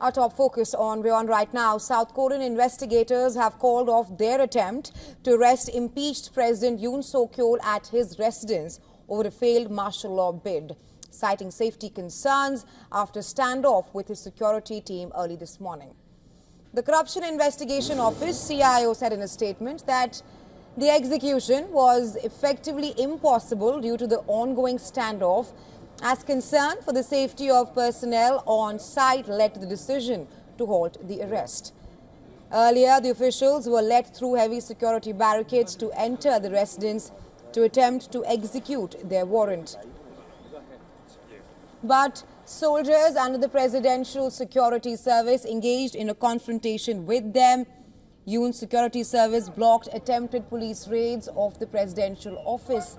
Our top focus on WION right now. South Korean investigators have called off their attempt to arrest impeached President Yoon at his residence over a failed martial law bid, citing safety concerns after standoff with his security team early this morning. The Corruption Investigation Office, CIO, said in a statement that the execution was effectively impossible due to the ongoing standoff, as concern for the safety of personnel on site led to the decision to halt the arrest. Earlier, the officials were let through heavy security barricades to enter the residence to attempt to execute their warrant. But soldiers under the Presidential Security Service engaged in a confrontation with them. Yoon's security service blocked attempted police raids of the presidential office.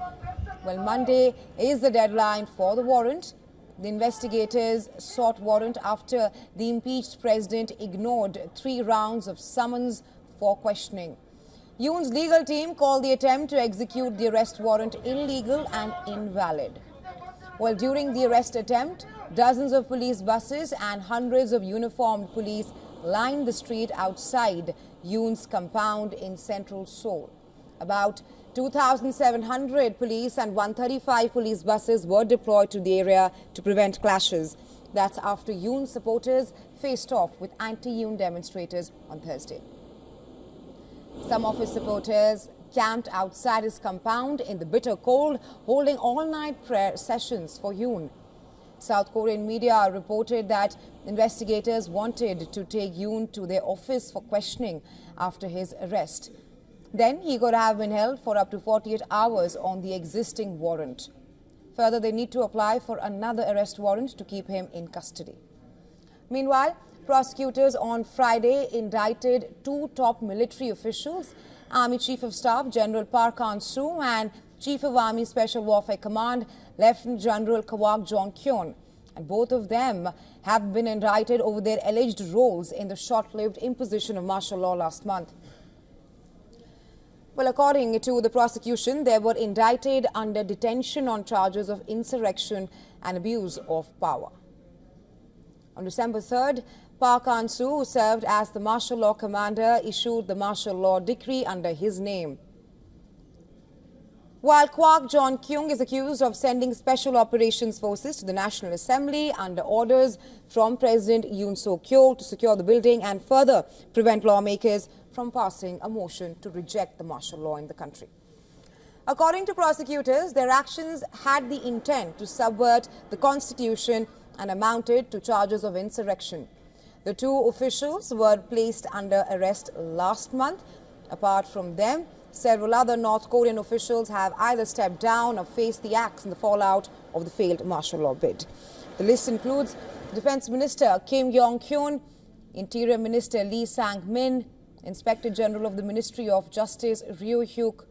Well, Monday is the deadline for the warrant. The investigators sought warrant after the impeached president ignored 3 rounds of summons for questioning. Yoon's legal team called the attempt to execute the arrest warrant illegal and invalid. Well, during the arrest attempt, dozens of police buses and hundreds of uniformed police lined the street outside Yoon's compound in central Seoul. About 2,700 police and 135 police buses were deployed to the area to prevent clashes. That's after Yoon supporters faced off with anti-Yoon demonstrators on Thursday. Some of his supporters camped outside his compound in the bitter cold, holding all-night prayer sessions for Yoon. South Korean media reported that investigators wanted to take Yoon to their office for questioning after his arrest. Then he could have been held for up to 48 hours on the existing warrant. Further, they need to apply for another arrest warrant to keep him in custody. Meanwhile, prosecutors on Friday indicted 2 top military officials, Army Chief of Staff General Park Han-soo and Chief of Army Special Warfare Command Lieutenant General Kwak Jong-kyun. And both of them have been indicted over their alleged roles in the short-lived imposition of martial law last month. Well, according to the prosecution, they were indicted under detention on charges of insurrection and abuse of power. On December 3rd, Park Han-soo, who served as the martial law commander, issued the martial law decree under his name. While Kwak Jong-kyun is accused of sending special operations forces to the National Assembly under orders from President Yoon to secure the building and further prevent lawmakers from passing a motion to reject the martial law in the country. According to prosecutors, their actions had the intent to subvert the constitution and amounted to charges of insurrection. The 2 officials were placed under arrest last month. Apart from them, several other North Korean officials have either stepped down or faced the axe in the fallout of the failed martial law bid. The list includes Defense Minister Kim Yong-kyun, Interior Minister Lee Sang-min, Inspector General of the Ministry of Justice Ryo Hyuk,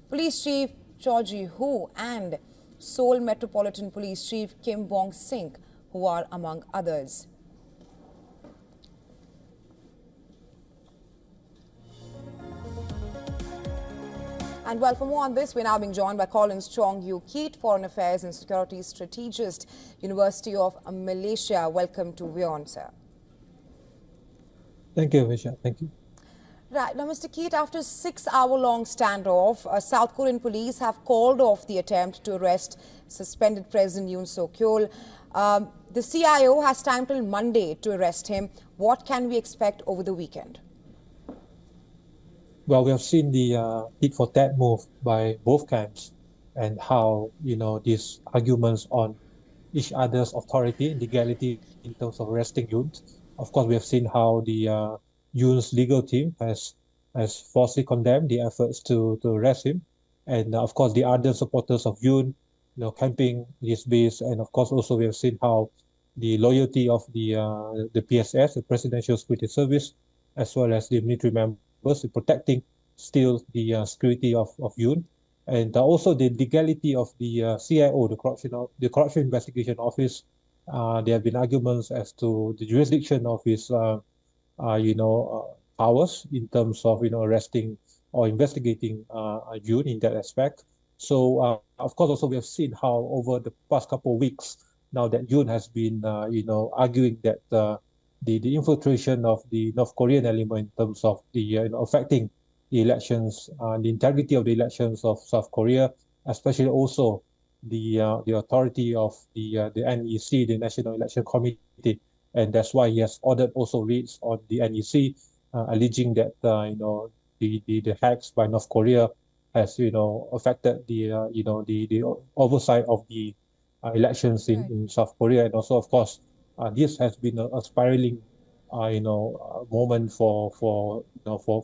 Police Chief Cho Ji-hoo and Seoul Metropolitan Police Chief Kim Bong-sink, who are among others. And well, for more on this, we're now being joined by Colin Strong, Foreign Affairs and Security Strategist, University of Malaysia. Welcome to WION, sir. Thank you, Michelle. Thank you. Right. Now, Mr. Keat, after a 6-hour-long standoff, South Korean police have called off the attempt to arrest suspended President Yoon the CIO has time till Monday to arrest him. What can we expect over the weekend? Well, we have seen the tit for tat move by both camps and how, these arguments on each other's authority and legality in terms of arresting Yoon. Of course, we have seen how the Yoon's legal team has falsely condemned the efforts to arrest him. And of course, the ardent supporters of Yoon, camping his base. And of course, also we have seen how the loyalty of the PSS, the Presidential Security Service, as well as the military members in protecting still the security of Yoon. And also the legality of the CIO, the Corruption Investigation Office. There have been arguments as to the jurisdiction of his powers in terms of arresting or investigating Yoon in that aspect. So of course also we have seen how over the past couple of weeks now that Yoon has been arguing that the infiltration of the North Korean element in terms of the affecting the elections, the integrity of the elections of South Korea, especially also the authority of the NEC, the National Election Committee, and that's why he has ordered also raids on the NEC, alleging that the hacks by North Korea has affected the oversight of the elections in South Korea, and also of course this has been a spiraling moment for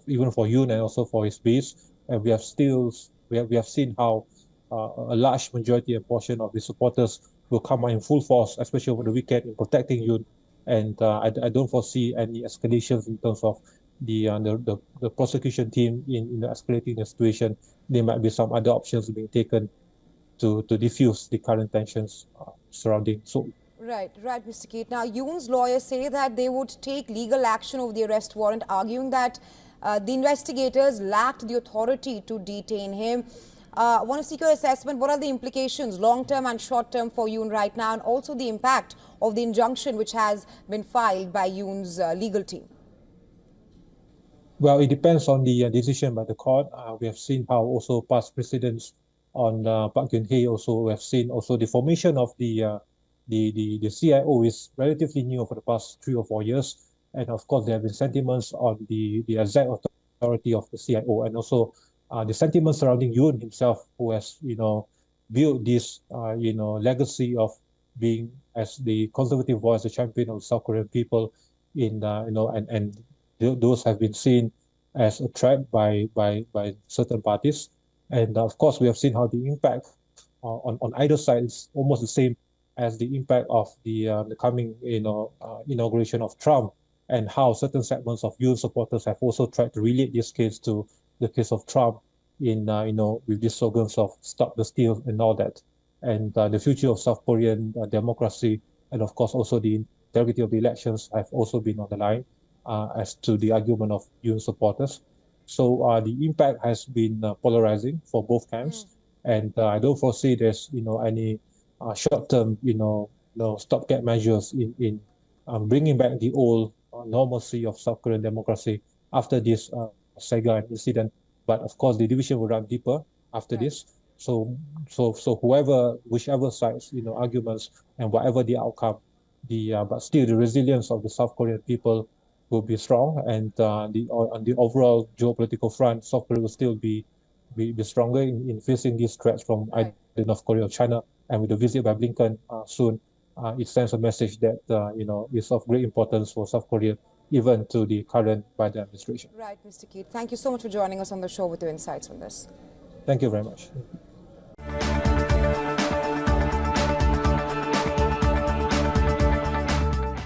even for Yoon and also for his base, and we have seen how a large majority and portion of the supporters will come out in full force, especially over the weekend, in protecting Yoon, and I don't foresee any escalations in terms of the prosecution team in escalating the situation. There might be some other options being taken to diffuse the current tensions surrounding Seoul. Right, Mr. Keat. Now, Yoon's lawyers say that they would take legal action over the arrest warrant, arguing that the investigators lacked the authority to detain him. I want to seek your assessment. What are the implications, long-term and short-term, for Yoon right now, and also the impact of the injunction which has been filed by Yoon's legal team? Well, it depends on the decision by the court. We have seen how also past precedents on Park Geun-hye. Also, we have seen also the formation of the CIO is relatively new for the past 3 or 4 years, and of course there have been sentiments on the exact authority of the CIO, and also the sentiments surrounding Yoon himself, who has built this legacy of being as the conservative voice, the champion of South Korean people, and those have been seen as a threat by certain parties, and of course we have seen how the impact on either side is almost the same as the impact of the coming inauguration of Trump, and how certain segments of Yoon supporters have also tried to relate this case to the case of Trump in with these slogans of "Stop the Steal" and all that, and the future of South Korean democracy, and of course also the integrity of the elections have also been on the line as to the argument of Yoon supporters. So the impact has been polarizing for both camps, and I don't foresee there's any short-term stopgap measures in bringing back the old normalcy of South Korean democracy after this saga incident. But of course, the division will run deeper after this. So whichever sides arguments and whatever the outcome, but still the resilience of the South Korean people will be strong, and on the overall geopolitical front, South Korea will still be stronger in facing these threats from either North Korea or China. And with the visit by Blinken soon, it sends a message that is of great importance for South Korea, even to the current Biden administration. Right, Mr. Keat. Thank you so much for joining us on the show with your insights on this. Thank you very much.